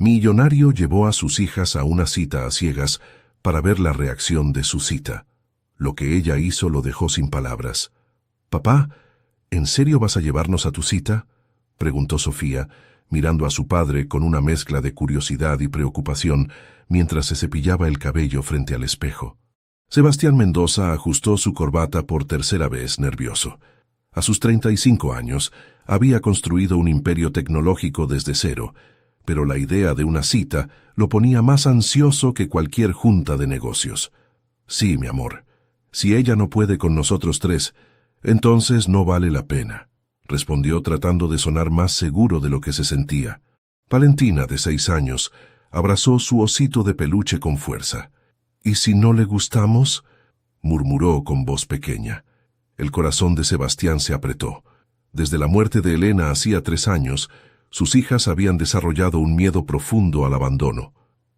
Millonario llevó a sus hijas a una cita a ciegas para ver la reacción de su cita. Lo que ella hizo lo dejó sin palabras. «Papá, ¿en serio vas a llevarnos a tu cita?», preguntó Sofía, mirando a su padre con una mezcla de curiosidad y preocupación mientras se cepillaba el cabello frente al espejo. Sebastián Mendoza ajustó su corbata por tercera vez, nervioso. A sus 35 años, había construido un imperio tecnológico desde cero, pero la idea de una cita lo ponía más ansioso que cualquier junta de negocios. «Sí, mi amor. Si ella no puede con nosotros tres, entonces no vale la pena», respondió tratando de sonar más seguro de lo que se sentía. Valentina, de 6 años, abrazó su osito de peluche con fuerza. «¿Y si no le gustamos?», murmuró con voz pequeña. El corazón de Sebastián se apretó. Desde la muerte de Elena hacía 3 años, sus hijas habían desarrollado un miedo profundo al abandono.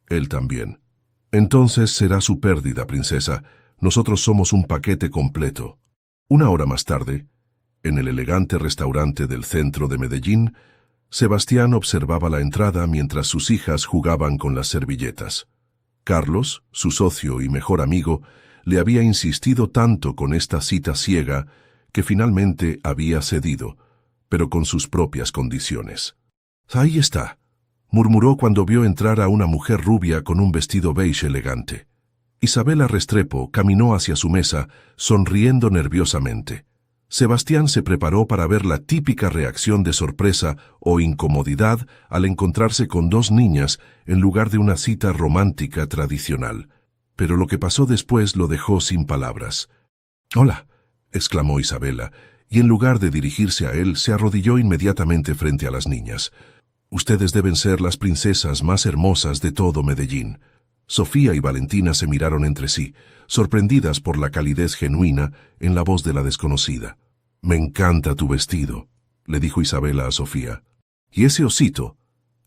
Él también. «Entonces será su pérdida, princesa. Nosotros somos un paquete completo». 1 hora más tarde, en el elegante restaurante del centro de Medellín, Sebastián observaba la entrada mientras sus hijas jugaban con las servilletas. Carlos, su socio y mejor amigo, le había insistido tanto con esta cita ciega que finalmente había cedido, pero con sus propias condiciones. «Ahí está», murmuró cuando vio entrar a una mujer rubia con un vestido beige elegante. Isabela Restrepo caminó hacia su mesa, sonriendo nerviosamente. Sebastián se preparó para ver la típica reacción de sorpresa o incomodidad al encontrarse con 2 niñas en lugar de una cita romántica tradicional. Pero lo que pasó después lo dejó sin palabras. «Hola», exclamó Isabela, y en lugar de dirigirse a él, se arrodilló inmediatamente frente a las niñas. «Ustedes deben ser las princesas más hermosas de todo Medellín». Sofía y Valentina se miraron entre sí, sorprendidas por la calidez genuina en la voz de la desconocida. «Me encanta tu vestido», le dijo Isabela a Sofía. «Y ese osito»,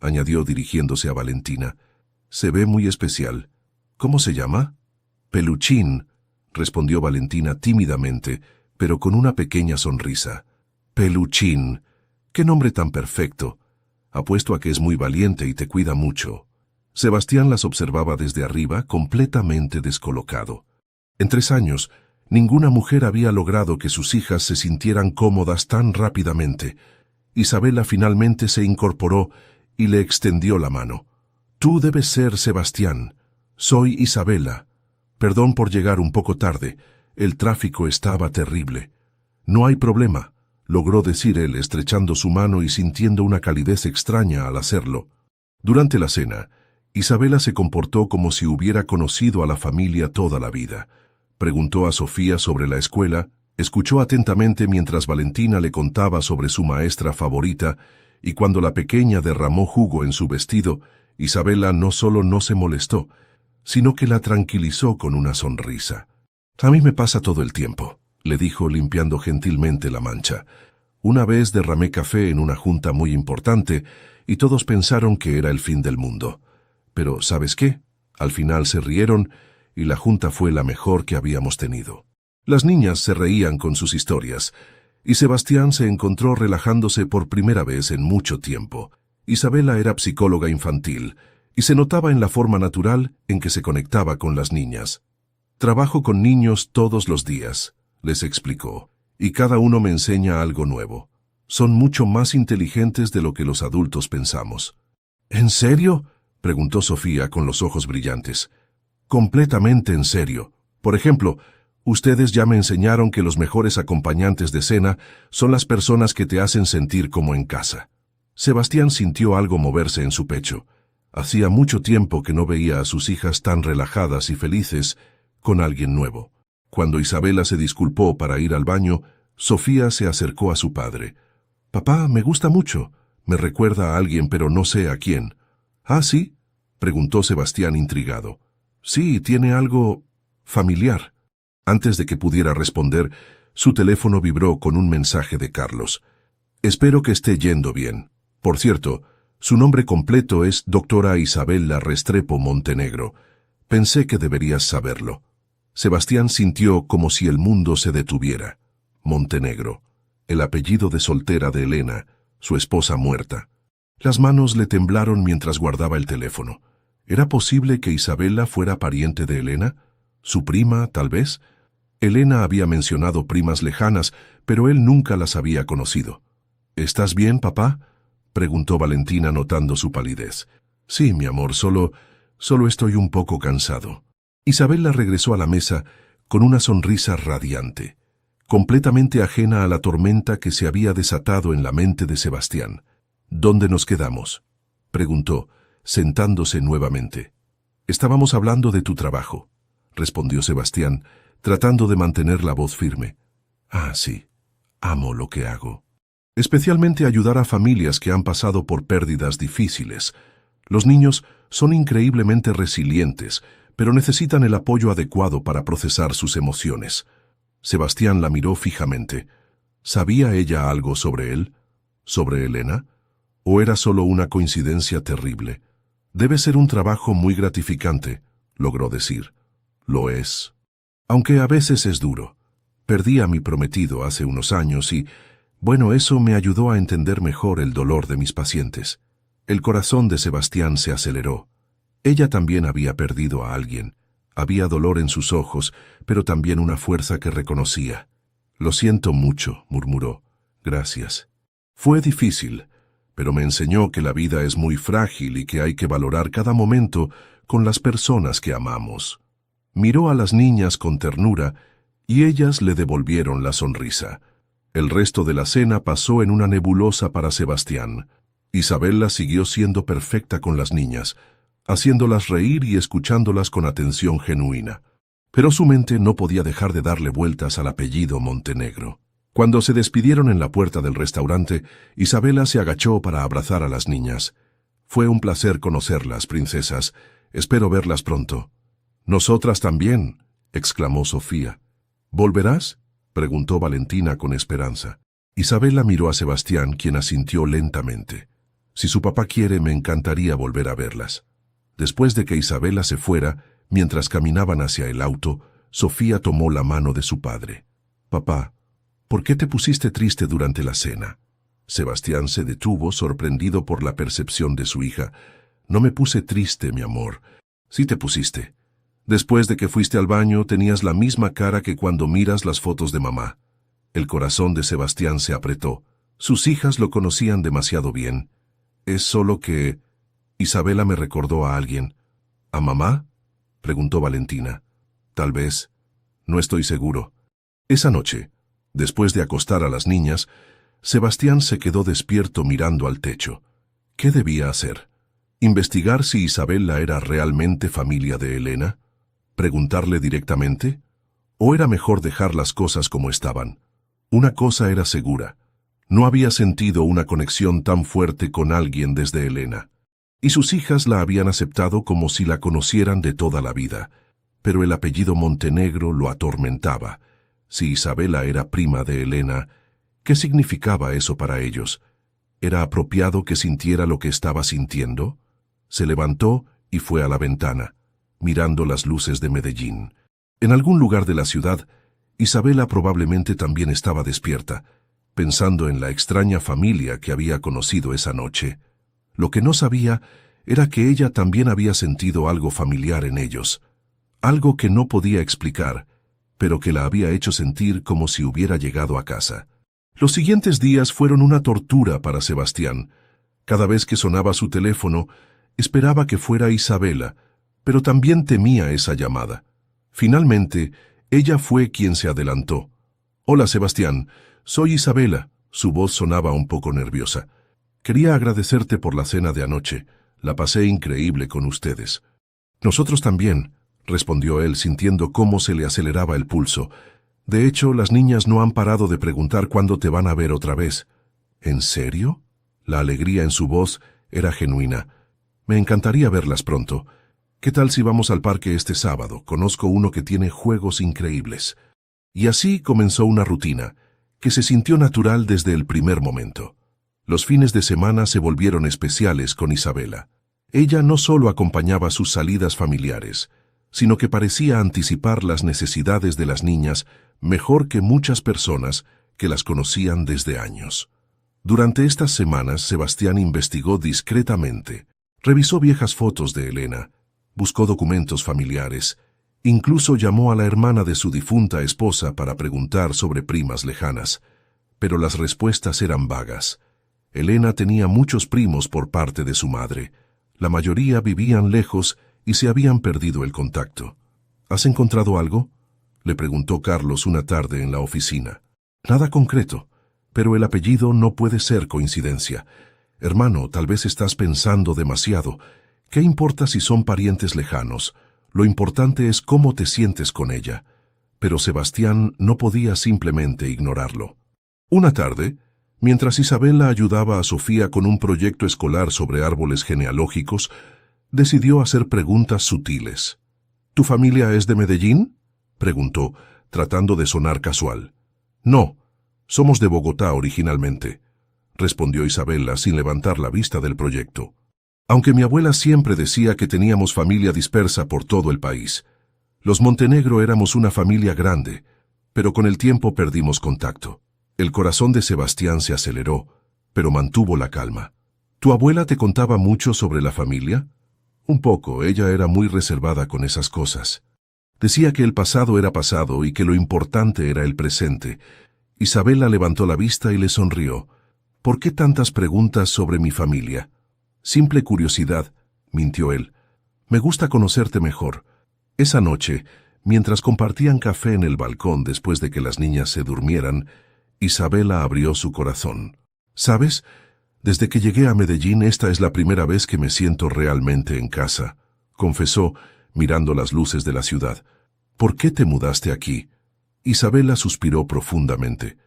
añadió dirigiéndose a Valentina, «se ve muy especial. ¿Cómo se llama?» «Peluchín», respondió Valentina tímidamente, pero con una pequeña sonrisa. «Peluchín. ¡Qué nombre tan perfecto! Apuesto a que es muy valiente y te cuida mucho». Sebastián las observaba desde arriba, completamente descolocado. En 3 años, ninguna mujer había logrado que sus hijas se sintieran cómodas tan rápidamente. Isabela finalmente se incorporó y le extendió la mano. «Tú debes ser Sebastián. Soy Isabela. Perdón por llegar un poco tarde. El tráfico estaba terrible». «No hay problema», logró decir él, estrechando su mano y sintiendo una calidez extraña al hacerlo. Durante la cena, Isabela se comportó como si hubiera conocido a la familia toda la vida. Preguntó a Sofía sobre la escuela, escuchó atentamente mientras Valentina le contaba sobre su maestra favorita, y cuando la pequeña derramó jugo en su vestido, Isabela no solo no se molestó, sino que la tranquilizó con una sonrisa. «A mí me pasa todo el tiempo», le dijo limpiando gentilmente la mancha. «Una vez derramé café en una junta muy importante y todos pensaron que era el fin del mundo. Pero, ¿sabes qué? Al final se rieron y la junta fue la mejor que habíamos tenido». Las niñas se reían con sus historias, y Sebastián se encontró relajándose por primera vez en mucho tiempo. Isabela era psicóloga infantil, y se notaba en la forma natural en que se conectaba con las niñas. «Trabajo con niños todos los días», les explicó, «y cada uno me enseña algo nuevo. Son mucho más inteligentes de lo que los adultos pensamos». «¿En serio?», preguntó Sofía con los ojos brillantes. «Completamente en serio. Por ejemplo, ustedes ya me enseñaron que los mejores acompañantes de cena son las personas que te hacen sentir como en casa». Sebastián sintió algo moverse en su pecho. Hacía mucho tiempo que no veía a sus hijas tan relajadas y felices con alguien nuevo. Cuando Isabela se disculpó para ir al baño, Sofía se acercó a su padre. «Papá, me gusta mucho. Me recuerda a alguien, pero no sé a quién». «¿Ah, sí?», preguntó Sebastián intrigado. «Sí, tiene algo familiar». Antes de que pudiera responder, su teléfono vibró con un mensaje de Carlos. «Espero que esté yendo bien. Por cierto, su nombre completo es Doctora Isabela Restrepo Montenegro. Pensé que deberías saberlo». Sebastián sintió como si el mundo se detuviera. Montenegro, el apellido de soltera de Elena, su esposa muerta. Las manos le temblaron mientras guardaba el teléfono. ¿Era posible que Isabela fuera pariente de Elena? ¿Su prima, tal vez? Elena había mencionado primas lejanas, pero él nunca las había conocido. ¿Estás bien, papá?, preguntó Valentina notando su palidez. Sí, mi amor, solo estoy un poco cansado. Isabela regresó a la mesa con una sonrisa radiante, completamente ajena a la tormenta que se había desatado en la mente de Sebastián. ¿Dónde nos quedamos?, preguntó, sentándose nuevamente. Estábamos hablando de tu trabajo, respondió Sebastián, tratando de mantener la voz firme. Ah, sí, amo lo que hago. Especialmente ayudar a familias que han pasado por pérdidas difíciles. Los niños son increíblemente resilientes, pero necesitan el apoyo adecuado para procesar sus emociones. Sebastián la miró fijamente. ¿Sabía ella algo sobre él? ¿Sobre Elena? ¿O era solo una coincidencia terrible? Debe ser un trabajo muy gratificante, logró decir. Lo es. Aunque a veces es duro. Perdí a mi prometido hace unos años y, bueno, eso me ayudó a entender mejor el dolor de mis pacientes. El corazón de Sebastián se aceleró. Ella también había perdido a alguien. Había dolor en sus ojos, pero también una fuerza que reconocía. Lo siento mucho, murmuró. Gracias. Fue difícil, pero me enseñó que la vida es muy frágil y que hay que valorar cada momento con las personas que amamos. Miró a las niñas con ternura y ellas le devolvieron la sonrisa. El resto de la cena pasó en una nebulosa para Sebastián. Isabela siguió siendo perfecta con las niñas, haciéndolas reír y escuchándolas con atención genuina. Pero su mente no podía dejar de darle vueltas al apellido Montenegro. Cuando se despidieron en la puerta del restaurante, Isabela se agachó para abrazar a las niñas. Fue un placer conocerlas, princesas. Espero verlas pronto. Nosotras también, exclamó Sofía. ¿Volverás?, preguntó Valentina con esperanza. Isabela miró a Sebastián, quien asintió lentamente. Si su papá quiere, me encantaría volver a verlas. Después de que Isabela se fuera, mientras caminaban hacia el auto, Sofía tomó la mano de su padre. Papá, ¿por qué te pusiste triste durante la cena? Sebastián se detuvo, sorprendido por la percepción de su hija. No me puse triste, mi amor. Sí te pusiste. Después de que fuiste al baño, tenías la misma cara que cuando miras las fotos de mamá. El corazón de Sebastián se apretó. Sus hijas lo conocían demasiado bien. Es solo que... Isabela me recordó a alguien. ¿A mamá?, preguntó Valentina. Tal vez. No estoy seguro. Esa noche, después de acostar a las niñas, Sebastián se quedó despierto mirando al techo. ¿Qué debía hacer? ¿Investigar si Isabela era realmente familia de Elena? ¿Preguntarle directamente? ¿O era mejor dejar las cosas como estaban? Una cosa era segura. No había sentido una conexión tan fuerte con alguien desde Elena. Y sus hijas la habían aceptado como si la conocieran de toda la vida. Pero el apellido Montenegro lo atormentaba. Si Isabela era prima de Elena, ¿qué significaba eso para ellos? ¿Era apropiado que sintiera lo que estaba sintiendo? Se levantó y fue a la ventana, mirando las luces de Medellín. En algún lugar de la ciudad, Isabela probablemente también estaba despierta, pensando en la extraña familia que había conocido esa noche. Lo que no sabía era que ella también había sentido algo familiar en ellos, algo que no podía explicar, pero que la había hecho sentir como si hubiera llegado a casa. Los siguientes días fueron una tortura para Sebastián. Cada vez que sonaba su teléfono, esperaba que fuera Isabela, pero también temía esa llamada. Finalmente, ella fue quien se adelantó. «Hola, Sebastián, soy Isabela». Su voz sonaba un poco nerviosa. «Quería agradecerte por la cena de anoche. La pasé increíble con ustedes». «Nosotros también», respondió él, sintiendo cómo se le aceleraba el pulso. «De hecho, las niñas no han parado de preguntar cuándo te van a ver otra vez». «¿En serio?». La alegría en su voz era genuina. «Me encantaría verlas pronto. ¿Qué tal si vamos al parque este sábado? Conozco uno que tiene juegos increíbles». Y así comenzó una rutina, que se sintió natural desde el primer momento. Los fines de semana se volvieron especiales con Isabela. Ella no solo acompañaba sus salidas familiares, sino que parecía anticipar las necesidades de las niñas mejor que muchas personas que las conocían desde años. Durante estas semanas, Sebastián investigó discretamente. Revisó viejas fotos de Elena, buscó documentos familiares, incluso llamó a la hermana de su difunta esposa para preguntar sobre primas lejanas, pero las respuestas eran vagas. Elena tenía muchos primos por parte de su madre. La mayoría vivían lejos y se habían perdido el contacto. ¿Has encontrado algo?, le preguntó Carlos una tarde en la oficina. Nada concreto, pero el apellido no puede ser coincidencia. Hermano, tal vez estás pensando demasiado. ¿Qué importa si son parientes lejanos? Lo importante es cómo te sientes con ella. Pero Sebastián no podía simplemente ignorarlo. Una tarde, mientras Isabela ayudaba a Sofía con un proyecto escolar sobre árboles genealógicos, decidió hacer preguntas sutiles. ¿Tu familia es de Medellín?, preguntó, tratando de sonar casual. No, somos de Bogotá originalmente, respondió Isabela sin levantar la vista del proyecto. Aunque mi abuela siempre decía que teníamos familia dispersa por todo el país. Los Montenegro éramos una familia grande, pero con el tiempo perdimos contacto. El corazón de Sebastián se aceleró, pero mantuvo la calma. ¿Tu abuela te contaba mucho sobre la familia? Un poco, ella era muy reservada con esas cosas. Decía que el pasado era pasado y que lo importante era el presente. Isabela levantó la vista y le sonrió. ¿Por qué tantas preguntas sobre mi familia? Simple curiosidad, mintió él. Me gusta conocerte mejor. Esa noche, mientras compartían café en el balcón después de que las niñas se durmieran, Isabela abrió su corazón. ¿Sabes? Desde que llegué a Medellín, esta es la primera vez que me siento realmente en casa, confesó, mirando las luces de la ciudad. ¿Por qué te mudaste aquí? Isabela suspiró profundamente.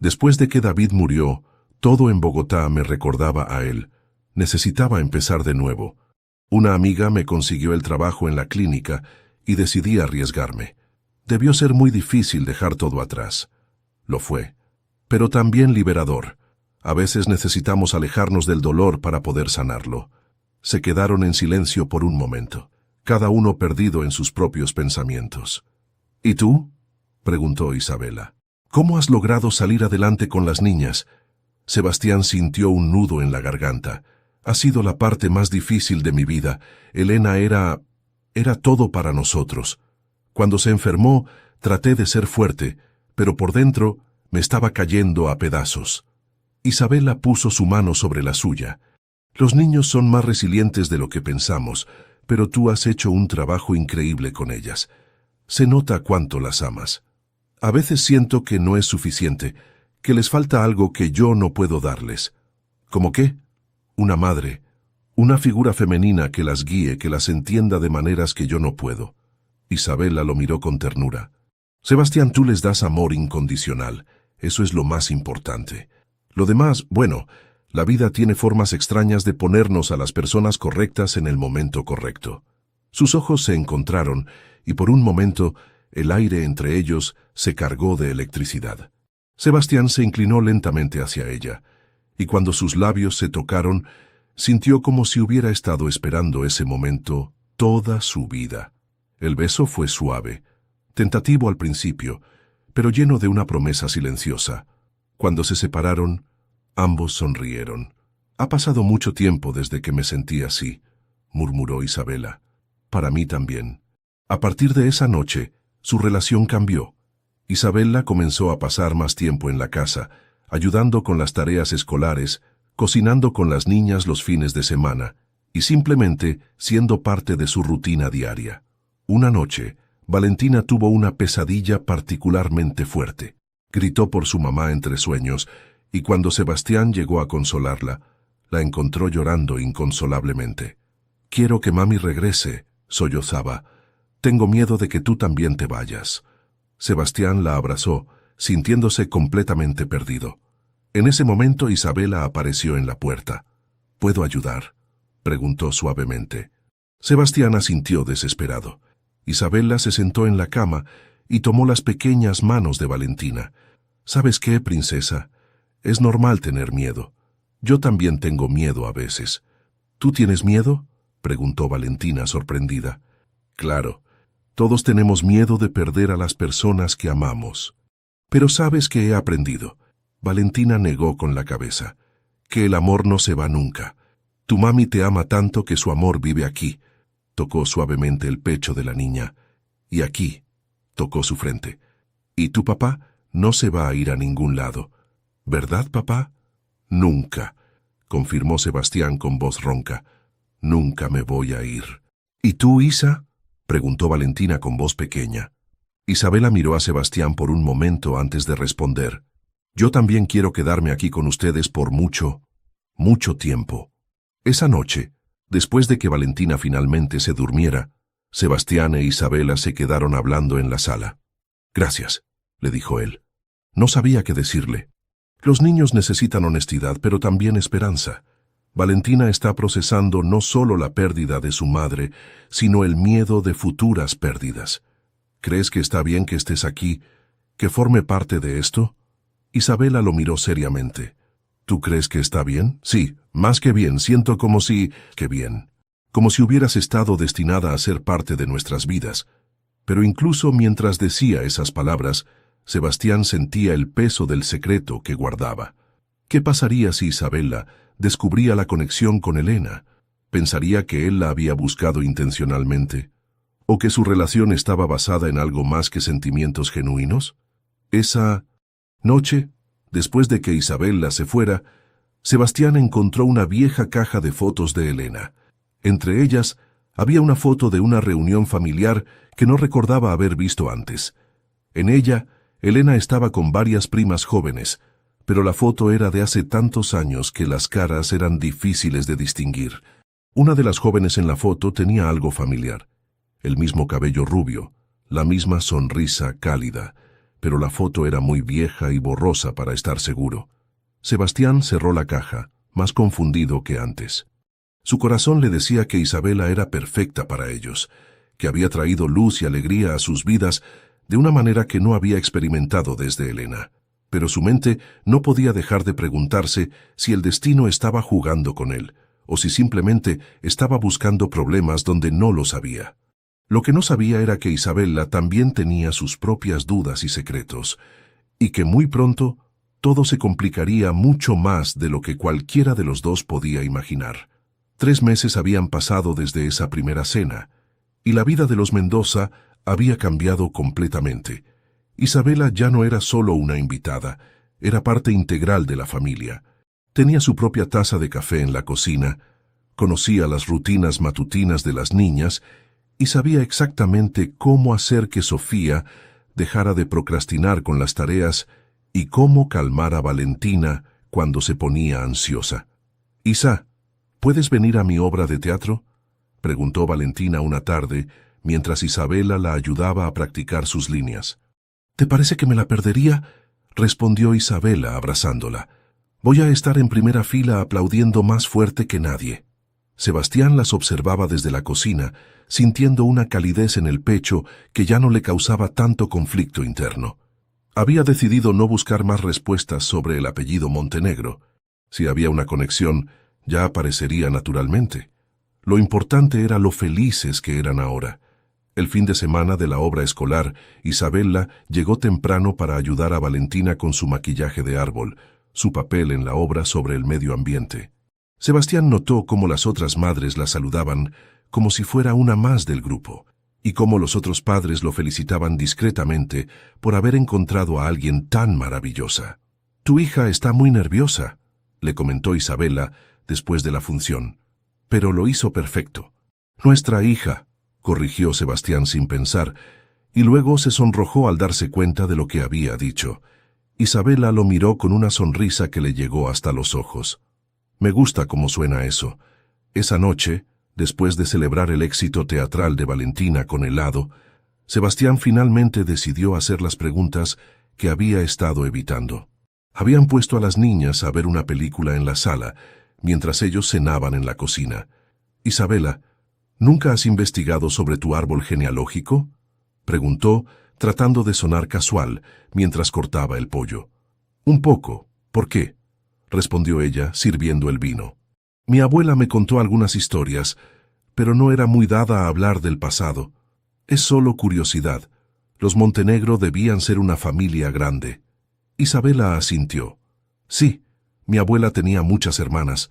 Después de que David murió, todo en Bogotá me recordaba a él. Necesitaba empezar de nuevo. Una amiga me consiguió el trabajo en la clínica y decidí arriesgarme. Debió ser muy difícil dejar todo atrás. Lo fue, pero también liberador. A veces necesitamos alejarnos del dolor para poder sanarlo. Se quedaron en silencio por un momento, cada uno perdido en sus propios pensamientos. ¿Y tú?, preguntó Isabela. ¿Cómo has logrado salir adelante con las niñas? Sebastián sintió un nudo en la garganta. Ha sido la parte más difícil de mi vida. Elena era todo para nosotros. Cuando se enfermó, traté de ser fuerte, pero por dentro me estaba cayendo a pedazos. Isabela puso su mano sobre la suya. Los niños son más resilientes de lo que pensamos, pero tú has hecho un trabajo increíble con ellas. Se nota cuánto las amas. A veces siento que no es suficiente, que les falta algo que yo no puedo darles. ¿Cómo qué? Una madre, una figura femenina que las guíe, que las entienda de maneras que yo no puedo. Isabela lo miró con ternura. Sebastián, tú les das amor incondicional. Eso es lo más importante. Lo demás, bueno, la vida tiene formas extrañas de ponernos a las personas correctas en el momento correcto. Sus ojos se encontraron y por un momento el aire entre ellos se cargó de electricidad. Sebastián se inclinó lentamente hacia ella, y cuando sus labios se tocaron, sintió como si hubiera estado esperando ese momento toda su vida. El beso fue suave, tentativo al principio, pero lleno de una promesa silenciosa. Cuando se separaron, ambos sonrieron. Ha pasado mucho tiempo desde que me sentí así, murmuró Isabela. Para mí también. A partir de esa noche, su relación cambió. Isabela comenzó a pasar más tiempo en la casa, ayudando con las tareas escolares, cocinando con las niñas los fines de semana, y simplemente siendo parte de su rutina diaria. Una noche, Valentina tuvo una pesadilla particularmente fuerte. Gritó por su mamá entre sueños, y cuando Sebastián llegó a consolarla, la encontró llorando inconsolablemente. «Quiero que mami regrese», sollozaba. «Tengo miedo de que tú también te vayas». Sebastián la abrazó, sintiéndose completamente perdido. En ese momento Isabela apareció en la puerta. «¿Puedo ayudar?», preguntó suavemente. Sebastián asintió desesperado. Isabela se sentó en la cama y tomó las pequeñas manos de Valentina. «¿Sabes qué, princesa? Es normal tener miedo. Yo también tengo miedo a veces». «¿Tú tienes miedo?», preguntó Valentina sorprendida. «Claro, todos tenemos miedo de perder a las personas que amamos». «Pero ¿sabes qué he aprendido?». Valentina negó con la cabeza. que el amor no se va nunca. Tu mami te ama tanto que su amor vive aquí. Tocó suavemente el pecho de la niña. Y aquí, tocó su frente. Y tu papá no se va a ir a ningún lado. ¿Verdad, papá? Nunca, confirmó Sebastián con voz ronca. Nunca me voy a ir. ¿Y tú, Isa? Preguntó Valentina con voz pequeña. Isabela miró a Sebastián por un momento antes de responder. Yo también quiero quedarme aquí con ustedes por mucho, mucho tiempo. Esa noche, después de que Valentina finalmente se durmiera, Sebastián e Isabela se quedaron hablando en la sala. Gracias, le dijo él. No sabía qué decirle. Los niños necesitan honestidad, pero también esperanza. Valentina está procesando no solo la pérdida de su madre, sino el miedo de futuras pérdidas. ¿Crees que está bien que estés aquí, que forme parte de esto? Isabela lo miró seriamente. ¿Tú crees que está bien? Sí, más que bien, siento como si... ¡Qué bien! Como si hubieras estado destinada a ser parte de nuestras vidas. Pero incluso mientras decía esas palabras, Sebastián sentía el peso del secreto que guardaba. ¿Qué pasaría si Isabela descubría la conexión con Elena? ¿Pensaría que él la había buscado intencionalmente? ¿O que su relación estaba basada en algo más que sentimientos genuinos? Esa noche, después de que Isabela se fuera, Sebastián encontró una vieja caja de fotos de Elena. Entre ellas, había una foto de una reunión familiar que no recordaba haber visto antes. En ella, Elena estaba con varias primas jóvenes, pero la foto era de hace tantos años que las caras eran difíciles de distinguir. Una de las jóvenes en la foto tenía algo familiar. El mismo cabello rubio, la misma sonrisa cálida, pero la foto era muy vieja y borrosa para estar seguro. Sebastián cerró la caja, más confundido que antes. Su corazón le decía que Isabela era perfecta para ellos, que había traído luz y alegría a sus vidas de una manera que no había experimentado desde Elena. Pero su mente no podía dejar de preguntarse si el destino estaba jugando con él, o si simplemente estaba buscando problemas donde no los había. Lo que no sabía era que Isabela también tenía sus propias dudas y secretos, y que muy pronto todo se complicaría mucho más de lo que cualquiera de los dos podía imaginar. 3 meses habían pasado desde esa primera cena, y la vida de los Mendoza había cambiado completamente. Isabela ya no era solo una invitada, era parte integral de la familia. Tenía su propia taza de café en la cocina, conocía las rutinas matutinas de las niñas y sabía exactamente cómo hacer que Sofía dejara de procrastinar con las tareas y cómo calmar a Valentina cuando se ponía ansiosa. «Isa, ¿puedes venir a mi obra de teatro?», preguntó Valentina una tarde, mientras Isabela la ayudaba a practicar sus líneas. «¿Te parece que me la perdería?», respondió Isabela abrazándola. «Voy a estar en primera fila aplaudiendo más fuerte que nadie». Sebastián las observaba desde la cocina, sintiendo una calidez en el pecho que ya no le causaba tanto conflicto interno. Había decidido no buscar más respuestas sobre el apellido Montenegro. Si había una conexión, ya aparecería naturalmente. Lo importante era lo felices que eran ahora. El fin de semana de la obra escolar, Isabela llegó temprano para ayudar a Valentina con su maquillaje de árbol, su papel en la obra sobre el medio ambiente. Sebastián notó cómo las otras madres la saludaban como si fuera una más del grupo, y cómo los otros padres lo felicitaban discretamente por haber encontrado a alguien tan maravillosa. «Tu hija está muy nerviosa», le comentó Isabela después de la función, «pero lo hizo perfecto». «Nuestra hija», corrigió Sebastián sin pensar, y luego se sonrojó al darse cuenta de lo que había dicho. Isabela lo miró con una sonrisa que le llegó hasta los ojos. «Me gusta cómo suena eso». Esa noche, después de celebrar el éxito teatral de Valentina con helado, Sebastián finalmente decidió hacer las preguntas que había estado evitando. Habían puesto a las niñas a ver una película en la sala, mientras ellos cenaban en la cocina. «Isabela, ¿nunca has investigado sobre tu árbol genealógico?», preguntó, tratando de sonar casual, mientras cortaba el pollo. «Un poco. ¿Por qué?», respondió ella, sirviendo el vino. «Mi abuela me contó algunas historias, pero no era muy dada a hablar del pasado. Es solo curiosidad. Los Montenegro debían ser una familia grande». Isabela asintió. «Sí, Mi abuela tenía muchas hermanas.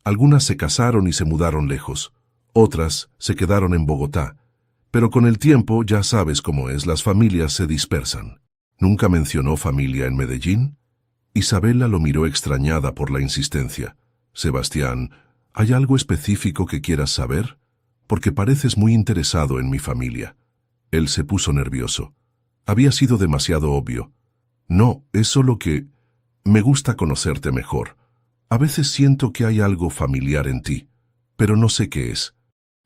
Algunas se casaron y se mudaron lejos. Otras se quedaron en Bogotá. Pero con el tiempo, ya sabes cómo es, las familias se dispersan. ¿Nunca mencionó familia en Medellín? Isabela lo miró extrañada por la insistencia. Sebastián, ¿hay algo específico que quieras saber? Porque pareces muy interesado en mi familia. Él se puso nervioso. Había sido demasiado obvio. No, es solo que me gusta conocerte mejor. A veces siento que hay algo familiar en ti, pero no sé qué es.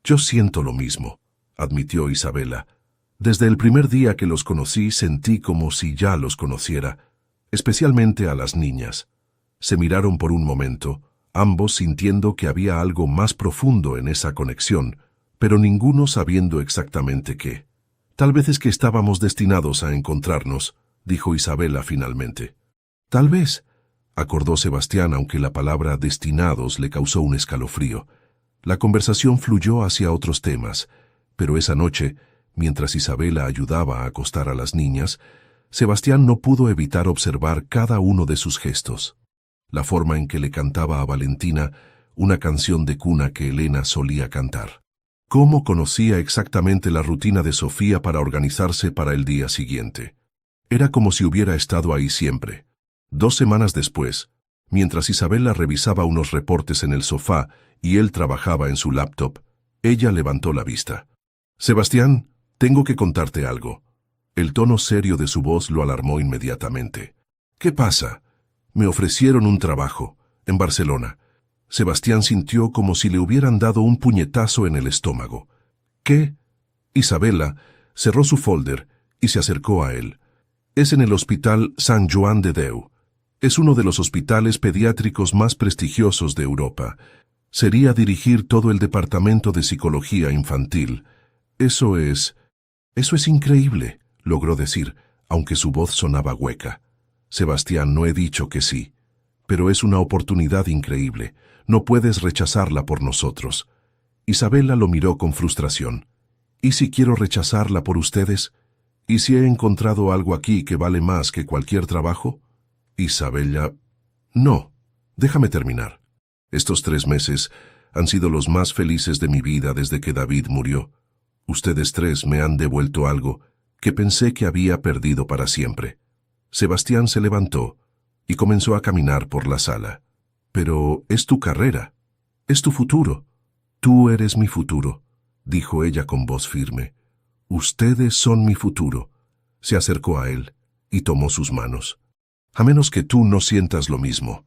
Yo siento lo mismo, admitió Isabela. Desde el primer día que los conocí sentí como si ya los conociera, especialmente a las niñas. Se miraron por un momento, ambos sintiendo que había algo más profundo en esa conexión, pero ninguno sabiendo exactamente qué. Tal vez es que estábamos destinados a encontrarnos, dijo Isabela finalmente. Tal vez, acordó Sebastián, aunque la palabra destinados le causó un escalofrío. La conversación fluyó hacia otros temas, pero esa noche, mientras Isabela ayudaba a acostar a las niñas, Sebastián no pudo evitar observar cada uno de sus gestos. La forma en que le cantaba a Valentina una canción de cuna que Elena solía cantar. Cómo conocía exactamente la rutina de Sofía para organizarse para el día siguiente. Era como si hubiera estado ahí siempre. 2 semanas después, mientras Isabela revisaba unos reportes en el sofá y él trabajaba en su laptop, ella levantó la vista. «Sebastián, tengo que contarte algo». El tono serio de su voz lo alarmó inmediatamente. «¿Qué pasa?» «Me ofrecieron un trabajo, en Barcelona». Sebastián sintió como si le hubieran dado un puñetazo en el estómago. «¿Qué?» Isabela cerró su folder y se acercó a él. «Es en el Hospital Sant Joan de Déu. Es uno de los hospitales pediátricos más prestigiosos de Europa. Sería dirigir todo el departamento de psicología infantil. Eso es increíble», logró decir, aunque su voz sonaba hueca. «Sebastián, no he dicho que sí, pero es una oportunidad increíble. No puedes rechazarla por nosotros». Isabela lo miró con frustración. «¿Y si quiero rechazarla por ustedes? ¿Y si he encontrado algo aquí que vale más que cualquier trabajo?» Isabela... «No, déjame terminar. Estos 3 meses han sido los más felices de mi vida desde que David murió. Ustedes 3 me han devuelto algo que pensé que había perdido para siempre». Sebastián se levantó y comenzó a caminar por la sala. «Pero es tu carrera, es tu futuro. Tú eres mi futuro», dijo ella con voz firme. «Ustedes son mi futuro». Se acercó a él y tomó sus manos. «A menos que tú no sientas lo mismo».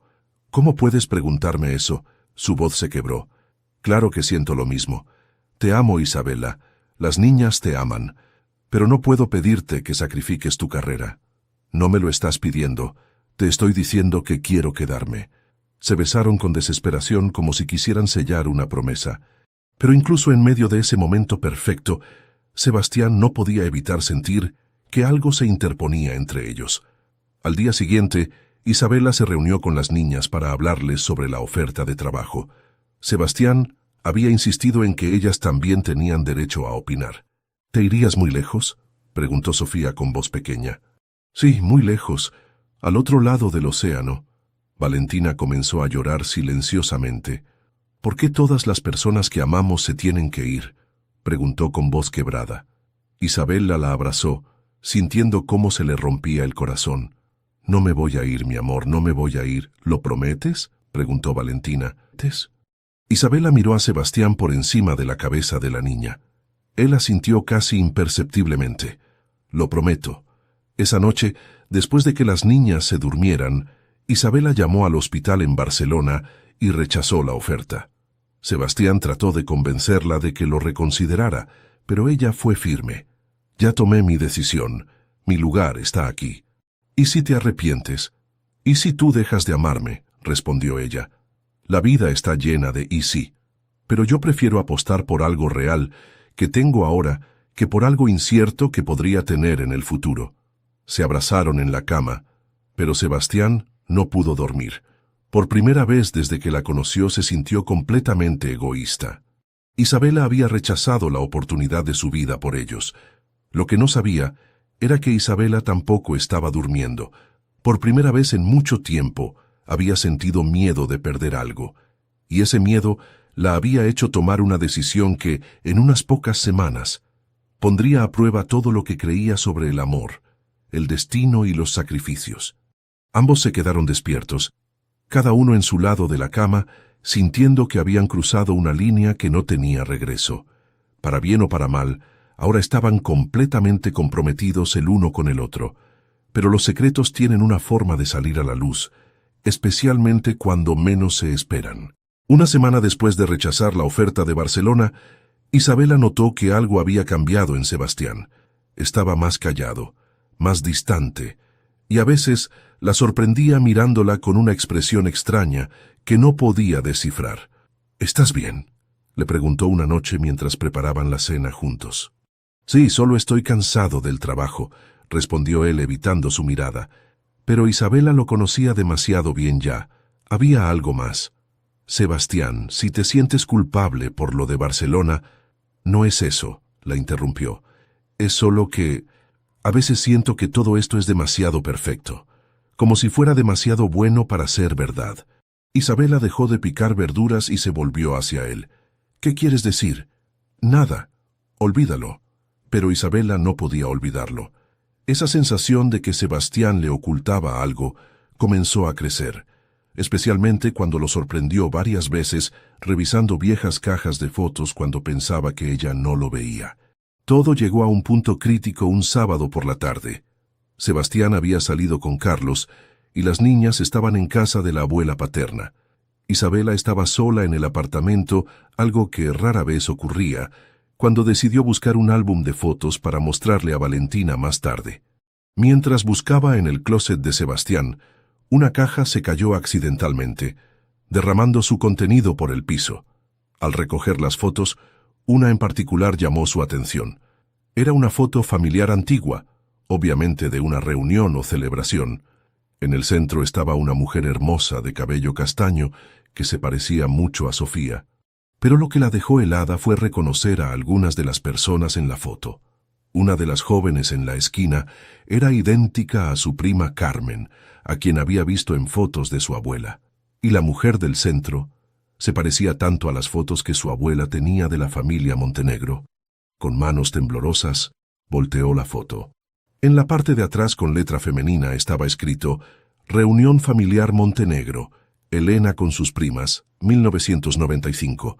«¿Cómo puedes preguntarme eso?» Su voz se quebró. «Claro que siento lo mismo. Te amo, Isabela. Las niñas te aman. Pero no puedo pedirte que sacrifiques tu carrera. No me lo estás pidiendo. Te estoy diciendo que quiero quedarme». Se besaron con desesperación como si quisieran sellar una promesa. Pero incluso en medio de ese momento perfecto, Sebastián no podía evitar sentir que algo se interponía entre ellos. Al día siguiente, Isabela se reunió con las niñas para hablarles sobre la oferta de trabajo. Sebastián había insistido en que ellas también tenían derecho a opinar. «¿Te irías muy lejos?», preguntó Sofía con voz pequeña. «Sí, muy lejos, al otro lado del océano». Valentina comenzó a llorar silenciosamente. «¿Por qué todas las personas que amamos se tienen que ir?», preguntó con voz quebrada. Isabela la abrazó, sintiendo cómo se le rompía el corazón. «No me voy a ir, mi amor, no me voy a ir. ¿Lo prometes?», preguntó Valentina. «¿Tes?». Isabela miró a Sebastián por encima de la cabeza de la niña. Él asintió casi imperceptiblemente. «Lo prometo». Esa noche, después de que las niñas se durmieran, Isabela llamó al hospital en Barcelona y rechazó la oferta. Sebastián trató de convencerla de que lo reconsiderara, pero ella fue firme. «Ya tomé mi decisión. Mi lugar está aquí». «¿Y si te arrepientes? ¿Y si tú dejas de amarme?», respondió ella. «La vida está llena de y sí. Pero yo prefiero apostar por algo real que tengo ahora que por algo incierto que podría tener en el futuro». Se abrazaron en la cama, pero Sebastián no pudo dormir. Por primera vez desde que la conoció se sintió completamente egoísta. Isabela había rechazado la oportunidad de su vida por ellos. Lo que no sabía era que Isabela tampoco estaba durmiendo. Por primera vez en mucho tiempo, Había sentido miedo de perder algo, y ese miedo la había hecho tomar una decisión que, en unas pocas semanas, pondría a prueba todo lo que creía sobre el amor, el destino y los sacrificios. Ambos se quedaron despiertos, cada uno en su lado de la cama, sintiendo que habían cruzado una línea que no tenía regreso. Para bien o para mal, ahora estaban completamente comprometidos el uno con el otro. Pero los secretos tienen una forma de salir a la luz, especialmente cuando menos se esperan. Una semana después de rechazar la oferta de Barcelona, Isabela notó que algo había cambiado en Sebastián. Estaba más callado, más distante, y a veces la sorprendía mirándola con una expresión extraña que no podía descifrar. «¿Estás bien?», le preguntó una noche mientras preparaban la cena juntos. «Sí, solo estoy cansado del trabajo», respondió él evitando su mirada. Pero Isabela lo conocía demasiado bien ya. Había algo más. «Sebastián, si te sientes culpable por lo de Barcelona...» «No es eso», la interrumpió. «Es solo que... a veces siento que todo esto es demasiado perfecto, como si fuera demasiado bueno para ser verdad». Isabela dejó de picar verduras y se volvió hacia él. «¿Qué quieres decir?» «Nada. Olvídalo». Pero Isabela no podía olvidarlo. Esa sensación de que Sebastián le ocultaba algo comenzó a crecer, especialmente cuando lo sorprendió varias veces revisando viejas cajas de fotos cuando pensaba que ella no lo veía. Todo llegó a un punto crítico un sábado por la tarde. Sebastián había salido con Carlos y las niñas estaban en casa de la abuela paterna. Isabela estaba sola en el apartamento, algo que rara vez ocurría, cuando decidió buscar un álbum de fotos para mostrarle a Valentina más tarde. Mientras buscaba en el closet de Sebastián, una caja se cayó accidentalmente, derramando su contenido por el piso. Al recoger las fotos, una en particular llamó su atención. Era una foto familiar antigua, obviamente de una reunión o celebración. En el centro estaba una mujer hermosa de cabello castaño que se parecía mucho a Sofía. Pero lo que la dejó helada fue reconocer a algunas de las personas en la foto. Una de las jóvenes en la esquina era idéntica a su prima Carmen, a quien había visto en fotos de su abuela. Y la mujer del centro se parecía tanto a las fotos que su abuela tenía de la familia Montenegro. Con manos temblorosas, volteó la foto. En la parte de atrás con letra femenina estaba escrito «Reunión familiar Montenegro, Elena con sus primas, 1995».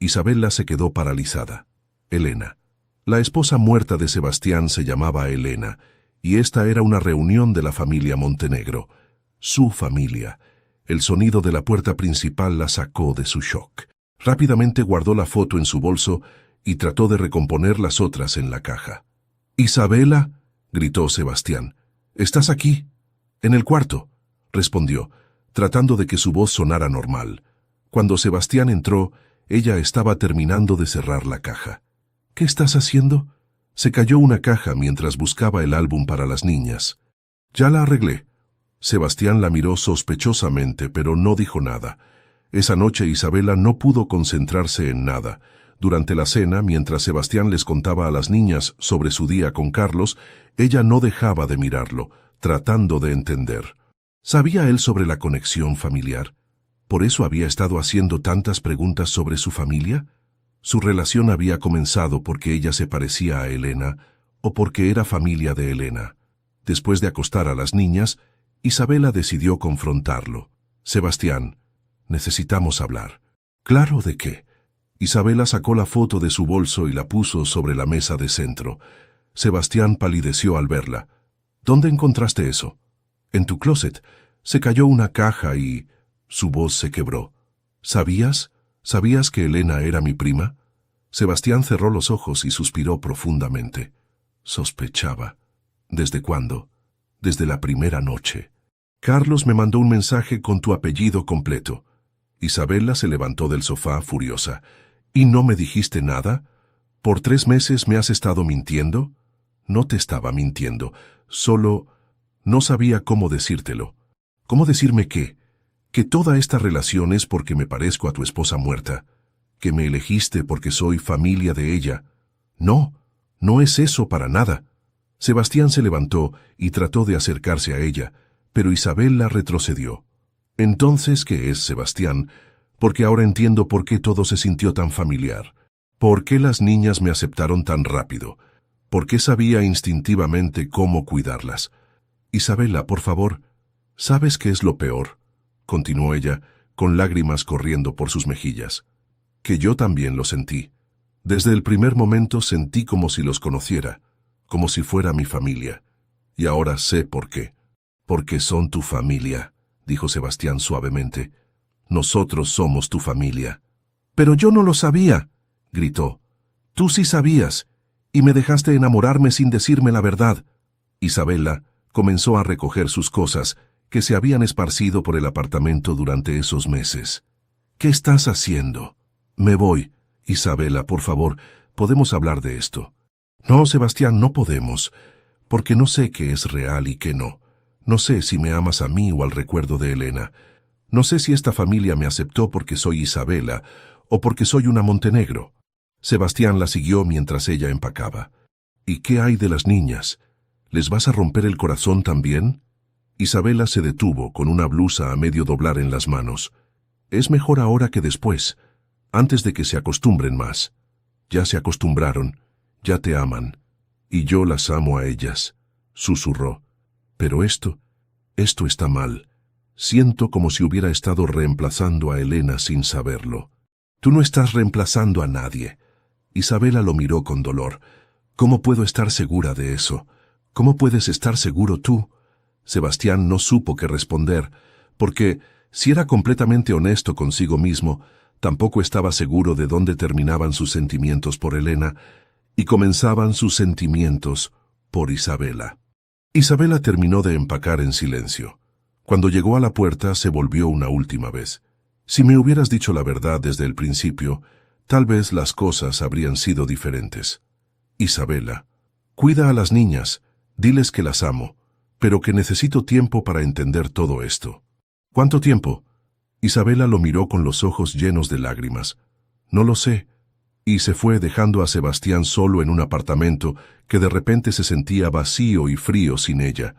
Isabela se quedó paralizada. Elena. La esposa muerta de Sebastián se llamaba Elena, y esta era una reunión de la familia Montenegro. Su familia. El sonido de la puerta principal la sacó de su shock. Rápidamente guardó la foto en su bolso y trató de recomponer las otras en la caja. «Isabela», gritó Sebastián, «¿estás aquí?» «En el cuarto», respondió, tratando de que su voz sonara normal. Cuando Sebastián entró, ella estaba terminando de cerrar la caja. «¿Qué estás haciendo?» Se cayó una caja mientras buscaba el álbum para las niñas. «Ya la arreglé». Sebastián la miró sospechosamente, pero no dijo nada. Esa noche Isabela no pudo concentrarse en nada. Durante la cena, mientras Sebastián les contaba a las niñas sobre su día con Carlos, ella no dejaba de mirarlo, tratando de entender. ¿Sabía él sobre la conexión familiar? ¿Por eso había estado haciendo tantas preguntas sobre su familia? ¿Su relación había comenzado porque ella se parecía a Elena o porque era familia de Elena? Después de acostar a las niñas, Isabela decidió confrontarlo. «Sebastián, necesitamos hablar». «¿Claro de qué?» Isabela sacó la foto de su bolso y la puso sobre la mesa de centro. Sebastián palideció al verla. «¿Dónde encontraste eso?» «En tu closet. Se cayó una caja y...» Su voz se quebró. «¿Sabías? ¿Sabías que Elena era mi prima?» Sebastián cerró los ojos y suspiró profundamente. Sospechaba. ¿Desde cuándo? Desde la primera noche. «Carlos me mandó un mensaje con tu apellido completo». Isabela se levantó del sofá furiosa. «¿Y no me dijiste nada? ¿Por 3 meses me has estado mintiendo?» «No te estaba mintiendo. Solo no sabía cómo decírtelo». «¿Cómo decirme qué? ¿Que toda esta relación es porque me parezco a tu esposa muerta? ¿Que me elegiste porque soy familia de ella?» «No, no es eso para nada». Sebastián se levantó y trató de acercarse a ella, pero Isabela retrocedió. Entonces, ¿qué es, Sebastián? Porque ahora entiendo por qué todo se sintió tan familiar. ¿Por qué las niñas me aceptaron tan rápido? ¿Por qué sabía instintivamente cómo cuidarlas? Isabela, por favor, ¿sabes qué es lo peor? Continuó ella, con lágrimas corriendo por sus mejillas. Que yo también lo sentí. Desde el primer momento sentí como si los conociera, como si fuera mi familia. Y ahora sé por qué. Porque son tu familia, dijo Sebastián suavemente. Nosotros somos tu familia. Pero yo no lo sabía, gritó. Tú sí sabías, y me dejaste enamorarme sin decirme la verdad. Isabela comenzó a recoger sus cosas, que se habían esparcido por el apartamento durante esos meses. ¿Qué estás haciendo? Me voy. Isabela, por favor, podemos hablar de esto. No, Sebastián, no podemos, porque no sé qué es real y qué no. No sé si me amas a mí o al recuerdo de Elena. No sé si esta familia me aceptó porque soy Isabela o porque soy una Montenegro. Sebastián la siguió mientras ella empacaba. ¿Y qué hay de las niñas? ¿Les vas a romper el corazón también? Isabela se detuvo con una blusa a medio doblar en las manos. Es mejor ahora que después, antes de que se acostumbren más. Ya se acostumbraron, ya te aman, y yo las amo a ellas, susurró. Pero esto está mal. Siento como si hubiera estado reemplazando a Elena sin saberlo. Tú no estás reemplazando a nadie. Isabela lo miró con dolor. ¿Cómo puedo estar segura de eso? ¿Cómo puedes estar seguro tú? Sebastián no supo qué responder, porque, si era completamente honesto consigo mismo, tampoco estaba seguro de dónde terminaban sus sentimientos por Elena y comenzaban sus sentimientos por Isabela. Isabela terminó de empacar en silencio. Cuando llegó a la puerta se volvió una última vez. Si me hubieras dicho la verdad desde el principio, tal vez las cosas habrían sido diferentes. Isabela, cuida a las niñas, diles que las amo, pero que necesito tiempo para entender todo esto. ¿Cuánto tiempo? Isabela lo miró con los ojos llenos de lágrimas. No lo sé. Y se fue dejando a Sebastián solo en un apartamento que de repente se sentía vacío y frío sin ella.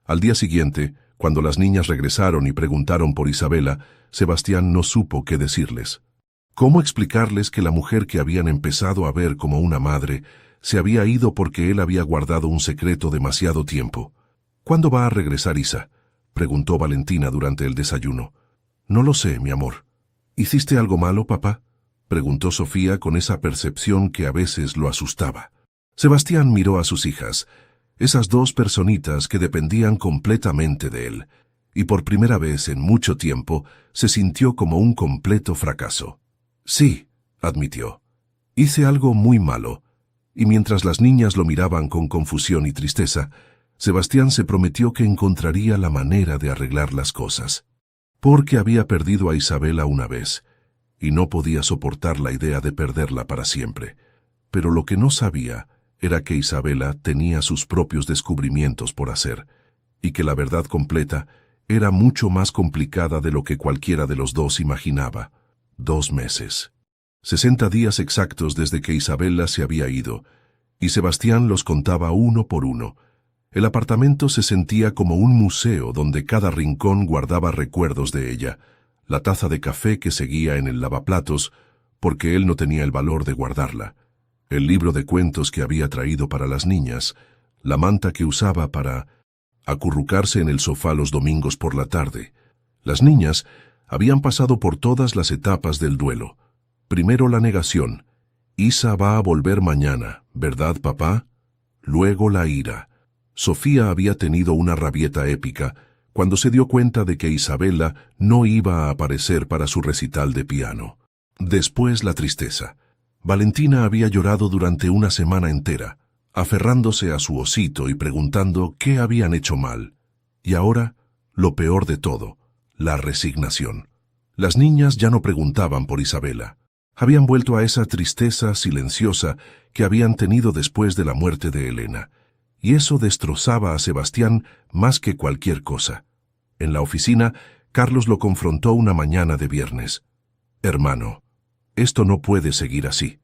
Al día siguiente, cuando las niñas regresaron y preguntaron por Isabela, Sebastián no supo qué decirles. ¿Cómo explicarles que la mujer que habían empezado a ver como una madre se había ido porque él había guardado un secreto demasiado tiempo? ¿Cuándo va a regresar Isa?, preguntó Valentina durante el desayuno. No lo sé, mi amor. ¿Hiciste algo malo, papá?, preguntó Sofía con esa percepción que a veces lo asustaba. Sebastián miró a sus hijas, esas dos personitas que dependían completamente de él, y por primera vez en mucho tiempo se sintió como un completo fracaso. Sí, admitió. Hice algo muy malo, y mientras las niñas lo miraban con confusión y tristeza, Sebastián se prometió que encontraría la manera de arreglar las cosas. Porque había perdido a Isabela una vez, y no podía soportar la idea de perderla para siempre. Pero lo que no sabía era que Isabela tenía sus propios descubrimientos por hacer, y que la verdad completa era mucho más complicada de lo que cualquiera de los dos imaginaba. 2 meses. 60 días exactos desde que Isabela se había ido, y Sebastián los contaba uno por uno. El apartamento se sentía como un museo donde cada rincón guardaba recuerdos de ella, la taza de café que seguía en el lavaplatos, porque él no tenía el valor de guardarla, el libro de cuentos que había traído para las niñas, la manta que usaba para acurrucarse en el sofá los domingos por la tarde. Las niñas habían pasado por todas las etapas del duelo. Primero la negación. Isa va a volver mañana, ¿verdad, papá? Luego la ira. Sofía había tenido una rabieta épica cuando se dio cuenta de que Isabela no iba a aparecer para su recital de piano. Después la tristeza. Valentina había llorado durante una semana entera, aferrándose a su osito y preguntando qué habían hecho mal. Y ahora, lo peor de todo, la resignación. Las niñas ya no preguntaban por Isabela. Habían vuelto a esa tristeza silenciosa que habían tenido después de la muerte de Elena. Y eso destrozaba a Sebastián más que cualquier cosa. En la oficina, Carlos lo confrontó una mañana de viernes. «Hermano, esto no puede seguir así.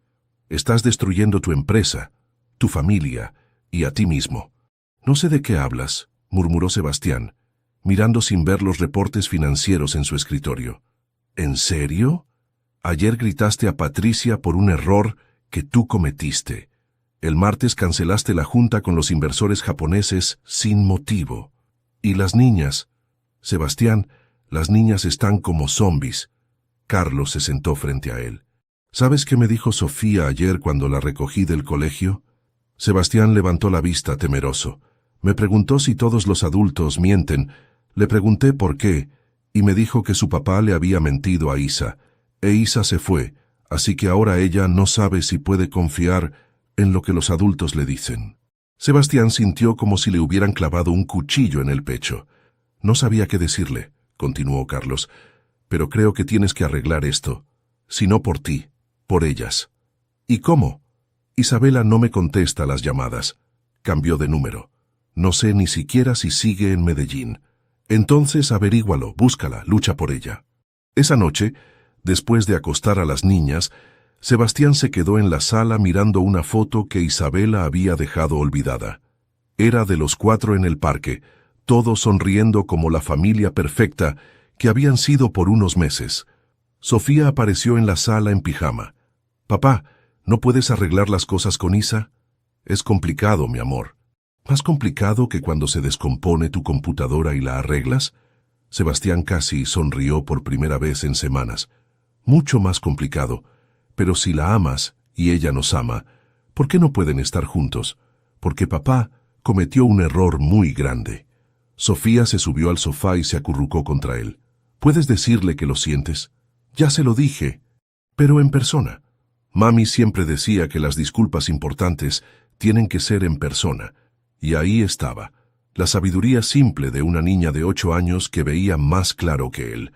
Estás destruyendo tu empresa, tu familia y a ti mismo». «No sé de qué hablas», murmuró Sebastián, mirando sin ver los reportes financieros en su escritorio. ¿En serio? Ayer gritaste a Patricia por un error que tú cometiste. El martes cancelaste la junta con los inversores japoneses sin motivo. ¿Y las niñas? Sebastián, las niñas están como zombies. Carlos se sentó frente a él. ¿Sabes qué me dijo Sofía ayer cuando la recogí del colegio? Sebastián levantó la vista temeroso. Me preguntó si todos los adultos mienten. Le pregunté por qué, y me dijo que su papá le había mentido a Isa, e Isa se fue, así que ahora ella no sabe si puede confiar en lo que los adultos le dicen. Sebastián sintió como si le hubieran clavado un cuchillo en el pecho. No sabía qué decirle, continuó Carlos, pero creo que tienes que arreglar esto. Si no por ti, por ellas. ¿Y cómo? Isabela no me contesta las llamadas. Cambió de número. No sé ni siquiera si sigue en Medellín. Entonces averígualo, búscala, lucha por ella. Esa noche, después de acostar a las niñas, Sebastián se quedó en la sala mirando una foto que Isabela había dejado olvidada. Era de los 4 en el parque, todos sonriendo como la familia perfecta que habían sido por unos meses. Sofía apareció en la sala en pijama. «Papá, ¿no puedes arreglar las cosas con Isa?» «Es complicado, mi amor». «¿Más complicado que cuando se descompone tu computadora y la arreglas?» Sebastián casi sonrió por primera vez en semanas. «Mucho más complicado. Pero si la amas y ella nos ama, ¿por qué no pueden estar juntos? Porque papá cometió un error muy grande». Sofía se subió al sofá y se acurrucó contra él. «¿Puedes decirle que lo sientes?» «Ya se lo dije, pero en persona». Mami siempre decía que las disculpas importantes tienen que ser en persona, y ahí estaba, la sabiduría simple de una niña de 8 años que veía más claro que él.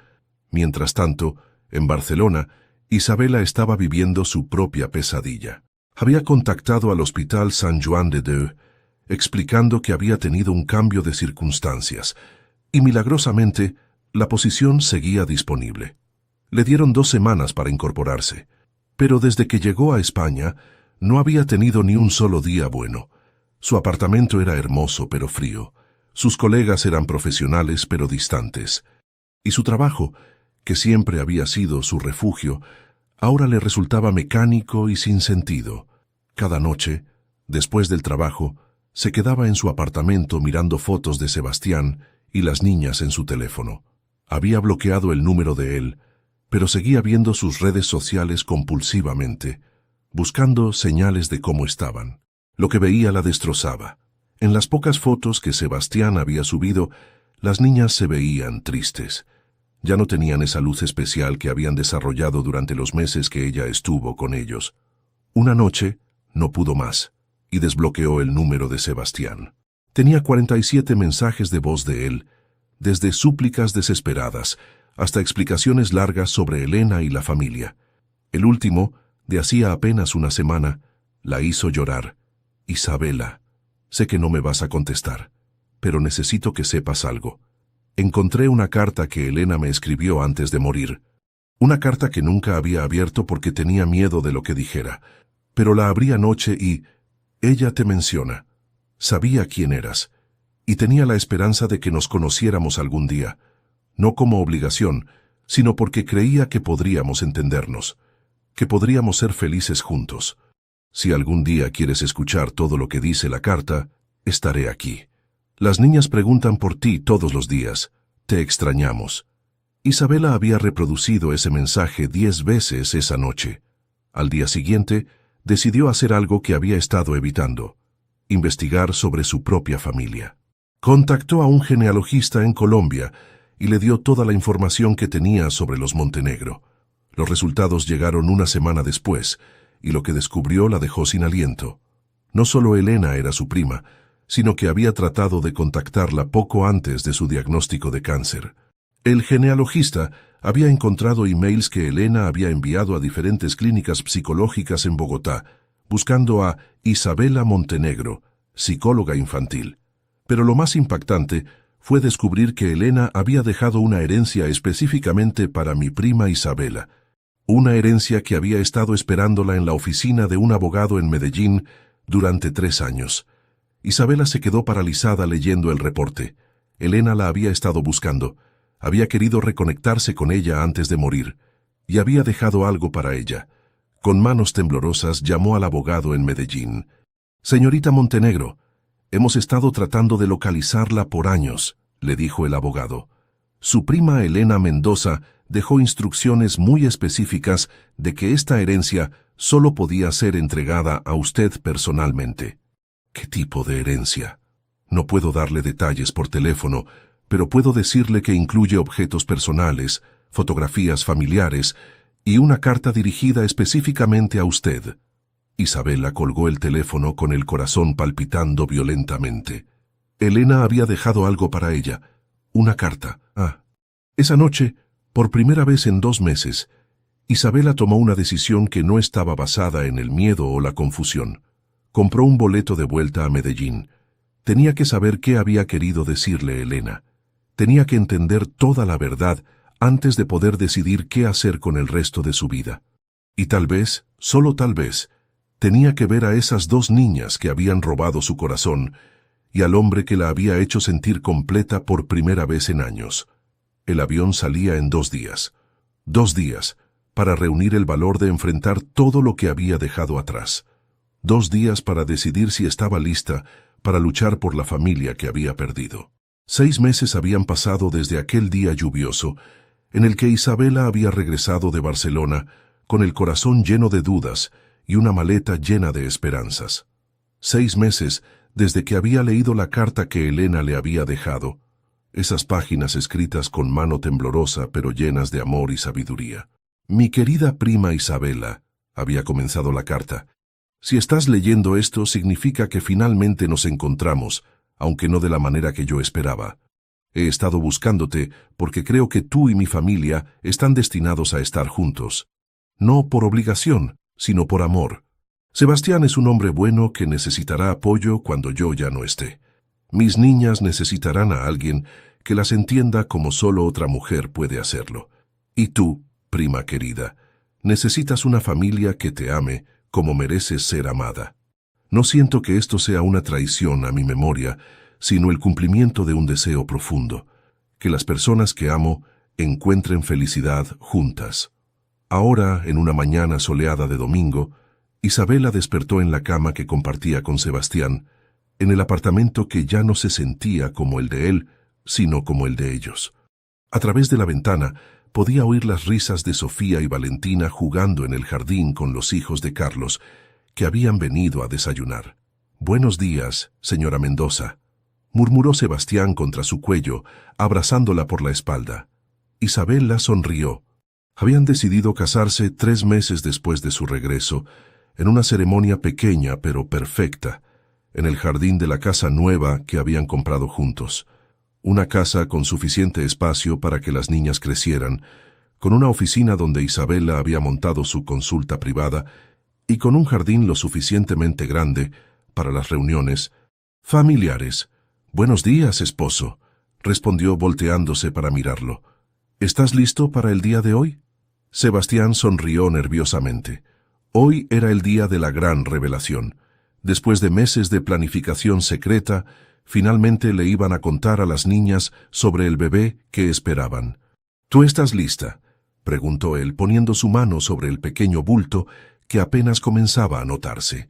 Mientras tanto, en Barcelona, Isabela estaba viviendo su propia pesadilla. Había contactado al Hospital Sant Joan de Déu, explicando que había tenido un cambio de circunstancias, y milagrosamente, la posición seguía disponible. Le dieron 2 semanas para incorporarse, pero desde que llegó a España, no había tenido ni un solo día bueno. Su apartamento era hermoso pero frío, sus colegas eran profesionales pero distantes, y su trabajo, que siempre había sido su refugio, ahora le resultaba mecánico y sin sentido. Cada noche, después del trabajo, se quedaba en su apartamento mirando fotos de Sebastián y las niñas en su teléfono. Había bloqueado el número de él, pero seguía viendo sus redes sociales compulsivamente, buscando señales de cómo estaban. Lo que veía la destrozaba. En las pocas fotos que Sebastián había subido, las niñas se veían tristes. Ya no tenían esa luz especial que habían desarrollado durante los meses que ella estuvo con ellos. Una noche no pudo más y desbloqueó el número de Sebastián. Tenía 47 mensajes de voz de él, desde súplicas desesperadas hasta explicaciones largas sobre Elena y la familia. El último, de hacía apenas una semana, la hizo llorar. «Isabela, sé que no me vas a contestar, pero necesito que sepas algo. Encontré una carta que Elena me escribió antes de morir. Una carta que nunca había abierto porque tenía miedo de lo que dijera, pero la abrí anoche y ella te menciona. Sabía quién eras, y tenía la esperanza de que nos conociéramos algún día, no como obligación, sino porque creía que podríamos entendernos, que podríamos ser felices juntos. Si algún día quieres escuchar todo lo que dice la carta, estaré aquí. Las niñas preguntan por ti todos los días. Te extrañamos». Isabela había reproducido ese mensaje 10 veces esa noche. Al día siguiente, decidió hacer algo que había estado evitando: investigar sobre su propia familia. Contactó a un genealogista en Colombia y le dio toda la información que tenía sobre los Montenegro. Los resultados llegaron una semana después, y lo que descubrió la dejó sin aliento. No solo Elena era su prima, sino que había tratado de contactarla poco antes de su diagnóstico de cáncer. El genealogista había encontrado emails que Elena había enviado a diferentes clínicas psicológicas en Bogotá, buscando a Isabela Montenegro, psicóloga infantil. Pero lo más impactante fue descubrir que Elena había dejado una herencia específicamente para mi prima Isabela, una herencia que había estado esperándola en la oficina de un abogado en Medellín durante 3 años. Isabela se quedó paralizada leyendo el reporte. Elena la había estado buscando, había querido reconectarse con ella antes de morir, y había dejado algo para ella. Con manos temblorosas llamó al abogado en Medellín. «Señorita Montenegro, hemos estado tratando de localizarla por años», le dijo el abogado. Su prima Elena Mendoza dejó instrucciones muy específicas de que esta herencia solo podía ser entregada a usted personalmente. ¿Qué tipo de herencia? No puedo darle detalles por teléfono, pero puedo decirle que incluye objetos personales, fotografías familiares y una carta dirigida específicamente a usted. Isabela colgó el teléfono con el corazón palpitando violentamente. Elena había dejado algo para ella, una carta. Esa noche, por primera vez en 2 meses, Isabela tomó una decisión que no estaba basada en el miedo o la confusión. Compró un boleto de vuelta a Medellín. Tenía que saber qué había querido decirle Elena. Tenía que entender toda la verdad antes de poder decidir qué hacer con el resto de su vida. Y tal vez, solo tal vez, tenía que ver a esas 2 niñas que habían robado su corazón y al hombre que la había hecho sentir completa por primera vez en años. El avión salía en 2 días. 2 días para reunir el valor de enfrentar todo lo que había dejado atrás. 2 días para decidir si estaba lista para luchar por la familia que había perdido. 6 meses habían pasado desde aquel día lluvioso en el que Isabela había regresado de Barcelona con el corazón lleno de dudas y una maleta llena de esperanzas. 6 meses desde que había leído la carta que Elena le había dejado, esas páginas escritas con mano temblorosa pero llenas de amor y sabiduría. «Mi querida prima Isabela», había comenzado la carta, «si estás leyendo esto significa que finalmente nos encontramos, aunque no de la manera que yo esperaba. He estado buscándote porque creo que tú y mi familia están destinados a estar juntos. No por obligación, sino por amor. Sebastián es un hombre bueno que necesitará apoyo cuando yo ya no esté. Mis niñas necesitarán a alguien que las entienda como solo otra mujer puede hacerlo. Y tú, prima querida, necesitas una familia que te ame como mereces ser amada. No siento que esto sea una traición a mi memoria, sino el cumplimiento de un deseo profundo, que las personas que amo encuentren felicidad juntas». Ahora, en una mañana soleada de domingo, Isabela despertó en la cama que compartía con Sebastián, en el apartamento que ya no se sentía como el de él, sino como el de ellos. A través de la ventana podía oír las risas de Sofía y Valentina jugando en el jardín con los hijos de Carlos, que habían venido a desayunar. «Buenos días, señora Mendoza», murmuró Sebastián contra su cuello, abrazándola por la espalda. Isabela sonrió. Habían decidido casarse 3 meses después de su regreso, en una ceremonia pequeña pero perfecta, en el jardín de la casa nueva que habían comprado juntos. Una casa con suficiente espacio para que las niñas crecieran, con una oficina donde Isabela había montado su consulta privada y con un jardín lo suficientemente grande para las reuniones familiares. «Buenos días, esposo», respondió volteándose para mirarlo. «¿Estás listo para el día de hoy?» Sebastián sonrió nerviosamente. Hoy era el día de la gran revelación. Después de meses de planificación secreta, finalmente le iban a contar a las niñas sobre el bebé que esperaban. «¿Tú estás lista?», preguntó él, poniendo su mano sobre el pequeño bulto que apenas comenzaba a notarse.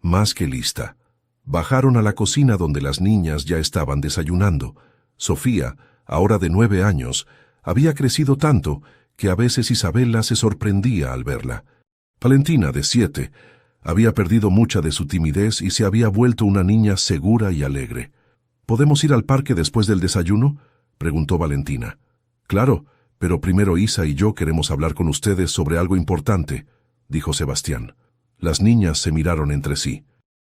Más que lista. Bajaron a la cocina donde las niñas ya estaban desayunando. Sofía, ahora de 9 años, había crecido tanto que a veces Isabela se sorprendía al verla. Valentina, de 7, había perdido mucha de su timidez y se había vuelto una niña segura y alegre. «¿Podemos ir al parque después del desayuno?», preguntó Valentina. «Claro, pero primero Isa y yo queremos hablar con ustedes sobre algo importante», dijo Sebastián. Las niñas se miraron entre sí.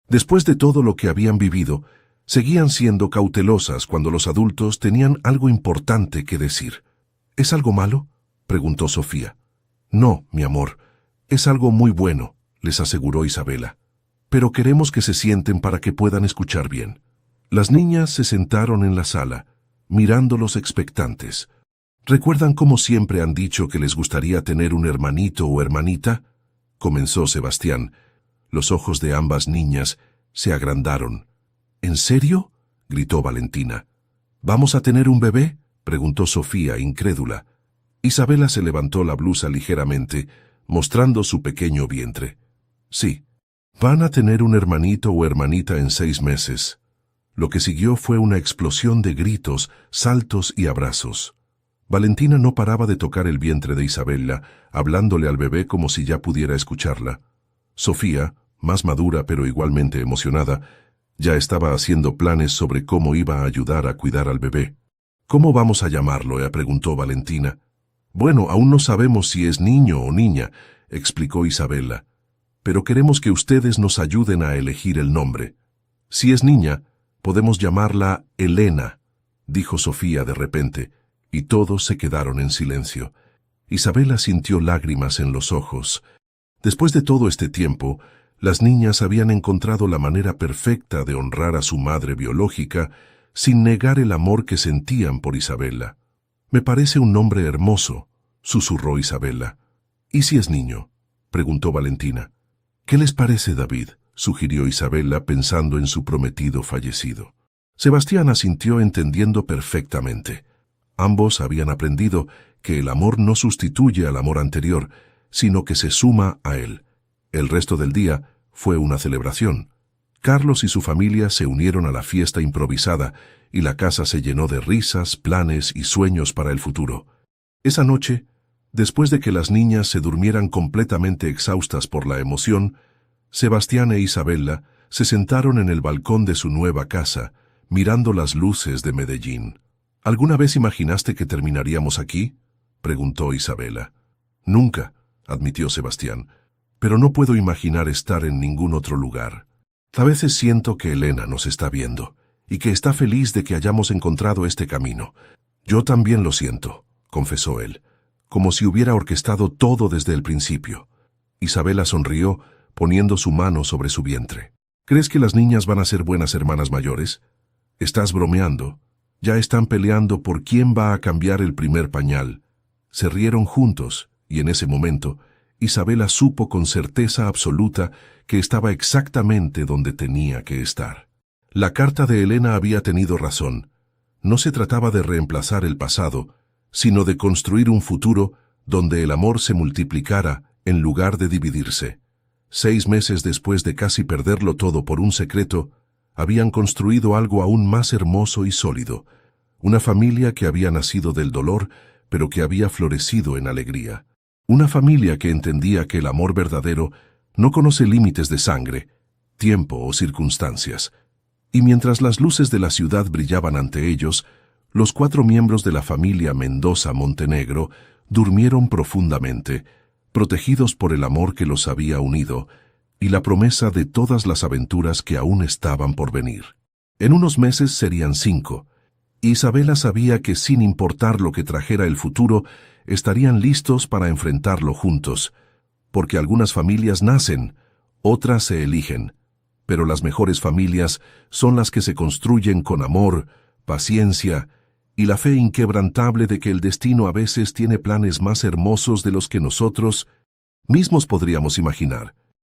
Después de todo lo que habían vivido, seguían siendo cautelosas cuando los adultos tenían algo importante que decir. «¿Es algo malo?», preguntó Sofía. «No, mi amor, es algo muy bueno», les aseguró Isabela. «Pero queremos que se sienten para que puedan escuchar bien». Las niñas se sentaron en la sala, mirándolos expectantes. «¿Recuerdan cómo siempre han dicho que les gustaría tener un hermanito o hermanita?», comenzó Sebastián. Los ojos de ambas niñas se agrandaron. «¿En serio?», gritó Valentina. ¿Vamos a tener un bebé?, preguntó Sofía, incrédula. Isabela se levantó la blusa ligeramente, mostrando su pequeño vientre. Sí, van a tener un hermanito o hermanita en 6 meses. Lo que siguió fue una explosión de gritos, saltos y abrazos. Valentina no paraba de tocar el vientre de Isabela, hablándole al bebé como si ya pudiera escucharla. Sofía, más madura pero igualmente emocionada, ya estaba haciendo planes sobre cómo iba a ayudar a cuidar al bebé. ¿Cómo vamos a llamarlo?, preguntó Valentina. Bueno, aún no sabemos si es niño o niña, explicó Isabela, pero queremos que ustedes nos ayuden a elegir el nombre. Si es niña, podemos llamarla Elena, dijo Sofía de repente, y todos se quedaron en silencio. Isabela sintió lágrimas en los ojos. Después de todo este tiempo, las niñas habían encontrado la manera perfecta de honrar a su madre biológica sin negar el amor que sentían por Isabela. «Me parece un nombre hermoso», susurró Isabela. «¿Y si es niño?», preguntó Valentina. «¿Qué les parece, David?», sugirió Isabela pensando en su prometido fallecido. Sebastián asintió entendiendo perfectamente. Ambos habían aprendido que el amor no sustituye al amor anterior, sino que se suma a él. El resto del día fue una celebración. Carlos y su familia se unieron a la fiesta improvisada y la casa se llenó de risas, planes y sueños para el futuro. Esa noche, después de que las niñas se durmieran completamente exhaustas por la emoción, Sebastián e Isabela se sentaron en el balcón de su nueva casa, mirando las luces de Medellín. «¿Alguna vez imaginaste que terminaríamos aquí?», preguntó Isabela. «Nunca», admitió Sebastián, «pero no puedo imaginar estar en ningún otro lugar. A veces siento que Elena nos está viendo y que está feliz de que hayamos encontrado este camino. Yo también lo siento», confesó él, como si hubiera orquestado todo desde el principio. Isabela sonrió, poniendo su mano sobre su vientre. «¿Crees que las niñas van a ser buenas hermanas mayores? Estás bromeando. Ya están peleando por quién va a cambiar el primer pañal». Se rieron juntos, y en ese momento, Isabela supo con certeza absoluta que estaba exactamente donde tenía que estar. La carta de Elena había tenido razón. No se trataba de reemplazar el pasado, sino de construir un futuro donde el amor se multiplicara en lugar de dividirse. 6 meses después de casi perderlo todo por un secreto, habían construido algo aún más hermoso y sólido, una familia que había nacido del dolor, pero que había florecido en alegría. Una familia que entendía que el amor verdadero no conoce límites de sangre, tiempo o circunstancias. Y mientras las luces de la ciudad brillaban ante ellos, los 4 miembros de la familia Mendoza Montenegro durmieron profundamente, protegidos por el amor que los había unido y la promesa de todas las aventuras que aún estaban por venir. En unos meses serían 5. Isabela sabía que sin importar lo que trajera el futuro, estarían listos para enfrentarlo juntos, porque algunas familias nacen, otras se eligen, pero las mejores familias son las que se construyen con amor, paciencia y la fe inquebrantable de que el destino a veces tiene planes más hermosos de los que nosotros mismos podríamos imaginar.